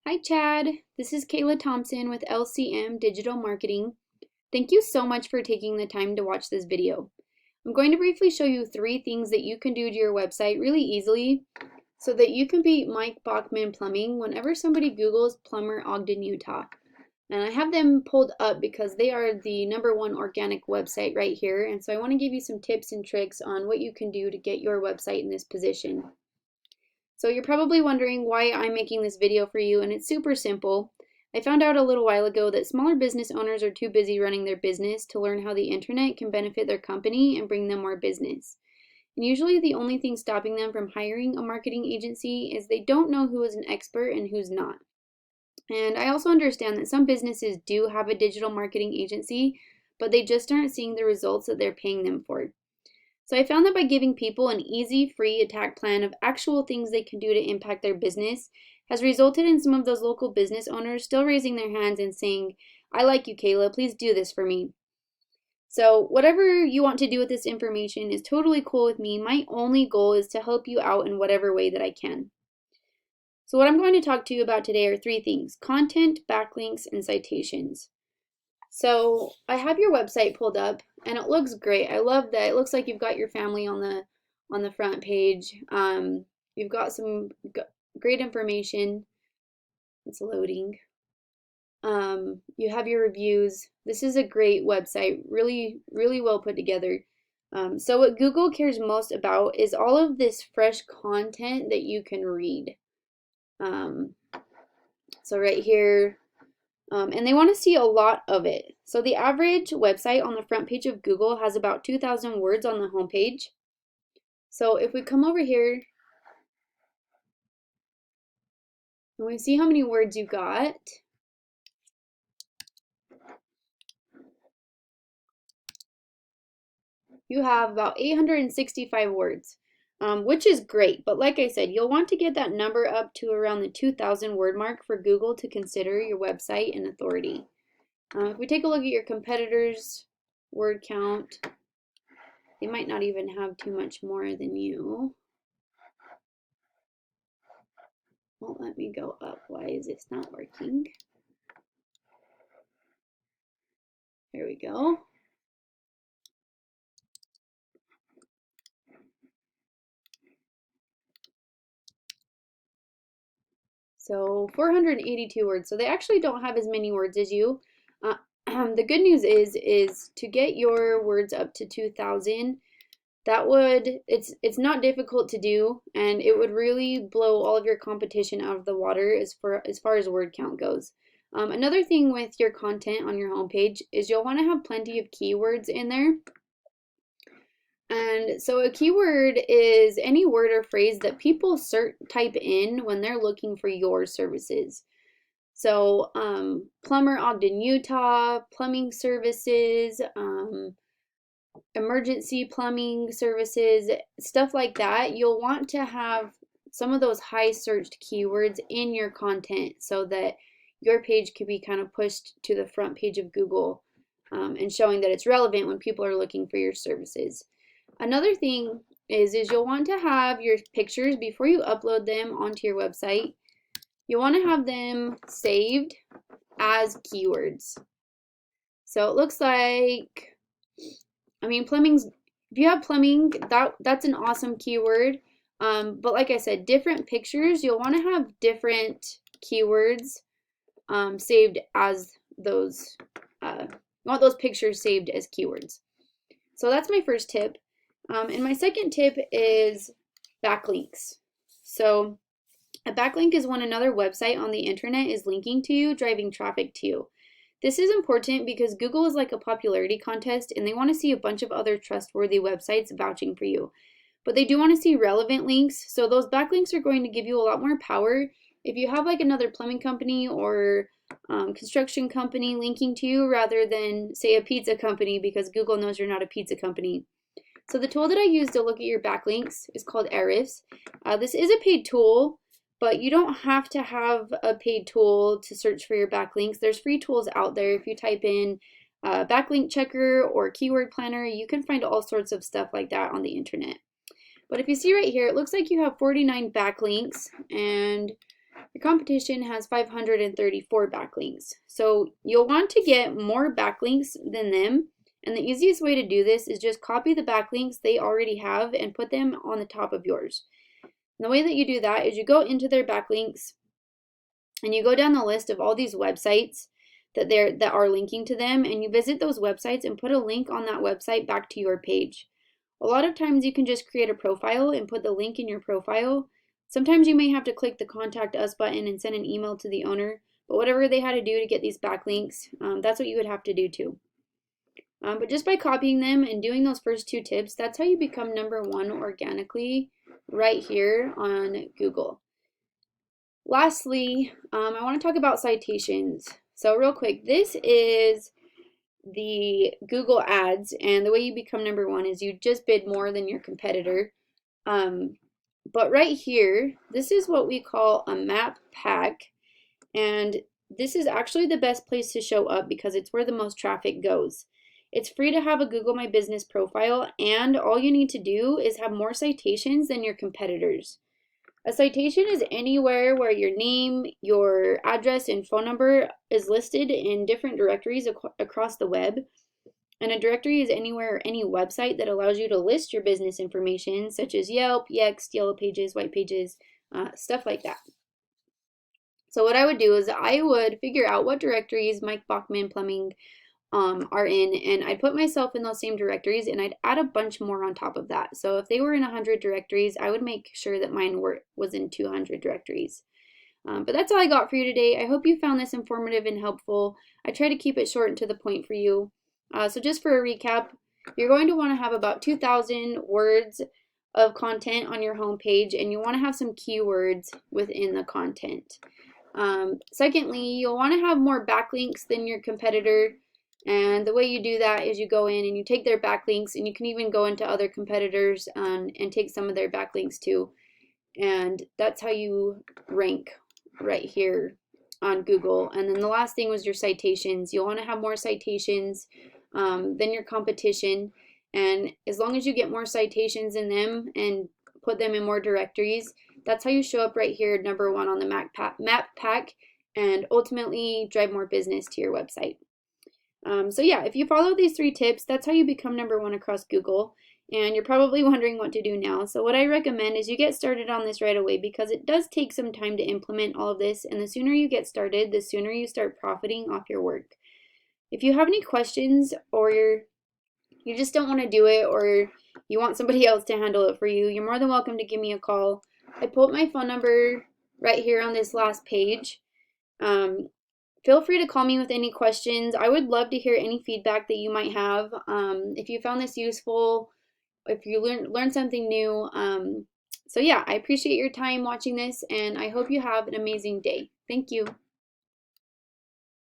Hi Chad, this is Kayla Thompson with LCM Digital Marketing. Thank you so much for taking the time to watch this video. I'm going to briefly show you 3 things that you can do to your website really easily so that you can beat Mike Bachman Plumbing whenever somebody Googles plumber Ogden, Utah. And I have them pulled up because they are the #1 organic website right here, and so I want to give you some tips and tricks on what you can do to get your website in this position. So you're probably wondering why I'm making this video for you, and it's super simple. I found out a little while ago that smaller business owners are too busy running their business to learn how the internet can benefit their company and bring them more business. And usually the only thing stopping them from hiring a marketing agency is they don't know who is an expert and who's not. And I also understand that some businesses do have a digital marketing agency, but they just aren't seeing the results that they're paying them for. So I found that by giving people an easy, free attack plan of actual things they can do to impact their business has resulted in some of those local business owners still raising their hands and saying, "I like you, Kayla, please do this for me." So whatever you want to do with this information is totally cool with me. My only goal is to help you out in whatever way that I can. So what I'm going to talk to you about today are 3 things: content, backlinks, and citations. So I have your website pulled up and it looks great. I love that. It looks like you've got your family on the front page. You've got some great information. It's loading. You have your reviews. This is a great website, really, really well put together. So what Google cares most about is all of this fresh content that you can read. So right here, and they want to see a lot of it. So the average website on the front page of Google has about 2,000 words on the homepage. So if we come over here and we see how many words you got, you have about 865 words, which is great. But like I said, you'll want to get that number up to around the 2,000 word mark for Google to consider your website an authority. If we take a look at your competitors' word count, they might not even have too much more than you. Won't let me go up. Why is this not working? There we go. So 482 words. So they actually don't have as many words as you. The good news is to get your words up to 2,000. It's not difficult to do, and it would really blow all of your competition out of the water as far as word count goes. Another thing with your content on your homepage is you'll want to have plenty of keywords in there. And so a keyword is any word or phrase that people type in when they're looking for your services. So plumber Ogden, Utah, plumbing services, emergency plumbing services, stuff like that. You'll want to have some of those high searched keywords in your content so that your page could be kind of pushed to the front page of Google and showing that it's relevant when people are looking for your services. Another thing is you'll want to have your pictures before you upload them onto your website. You want to have them saved as keywords. So it looks like, I mean, if you have plumbing, that's an awesome keyword. But like I said, different pictures, you'll want to have different keywords saved as those, you want those pictures saved as keywords. So that's my first tip. And my second tip is backlinks. So a backlink is when another website on the internet is linking to you, driving traffic to you. This is important because Google is like a popularity contest and they want to see a bunch of other trustworthy websites vouching for you. But they do want to see relevant links, so those backlinks are going to give you a lot more power. If you have like another plumbing company or construction company linking to you rather than, say, a pizza company, because Google knows you're not a pizza company. So the tool that I use to look at your backlinks is called Ahrefs. This is a paid tool, but you don't have to have a paid tool to search for your backlinks. There's free tools out there. If you type in backlink checker or keyword planner, you can find all sorts of stuff like that on the internet. But if you see right here, it looks like you have 49 backlinks, and Your competition has 534 backlinks. So you'll want to get more backlinks than them. And the easiest way to do this is just copy the backlinks they already have and put them on the top of yours. And the way that you do that is you go into their backlinks and you go down the list of all these websites that are linking to them, and you visit those websites and put a link on that website back to your page. A lot of times you can just create a profile and put the link in your profile. Sometimes you may have to click the contact us button and send an email to the owner, but whatever they had to do to get these backlinks, that's what you would have to do too. But just by copying them and doing those first two tips, that's how you become #1 organically right here on Google. Lastly, I want to talk about citations. So real quick, this is the Google ads, and the way you become #1 is you just bid more than your competitor. But right here, this is what we call a map pack, and this is actually the best place to show up because it's where the most traffic goes. It's free to have a Google My Business profile, and all you need to do is have more citations than your competitors. A citation is anywhere where your name, your address, and phone number is listed in different directories across the web. And a directory is anywhere or any website that allows you to list your business information, such as Yelp, Yext, Yellow Pages, White Pages, stuff like that. So what I would do is I would figure out what directories Mike Bachman Plumbing are in, and I'd put myself in those same directories, and I'd add a bunch more on top of that. So if they were in 100 directories, I would make sure that mine was in 200 directories. But that's all I got for you today. I hope you found this informative and helpful. I try to keep it short and to the point for you. So just for a recap, you're going to want to have about 2,000 words of content on your homepage, and you want to have some keywords within the content. Secondly, you'll want to have more backlinks than your competitor. And the way you do that is you go in and you take their backlinks, and you can even go into other competitors and take some of their backlinks too. And that's how you rank right here on Google. And then the last thing was your citations. You'll want to have more citations than your competition. And as long as you get more citations in them and put them in more directories, that's how you show up right here, #1 on the map pack, and ultimately drive more business to your website. So yeah, if you follow these 3 tips, that's how you become #1 across Google. And you're probably wondering what to do now. So what I recommend is you get started on this right away, because it does take some time to implement all of this. And the sooner you get started, the sooner you start profiting off your work. If you have any questions, or you just don't want to do it, or you want somebody else to handle it for you, you're more than welcome to give me a call. I put my phone number right here on this last page. Feel free to call me with any questions. I would love to hear any feedback that you might have. If you found this useful, if you learned something new. So yeah, I appreciate your time watching this, and I hope you have an amazing day. Thank you.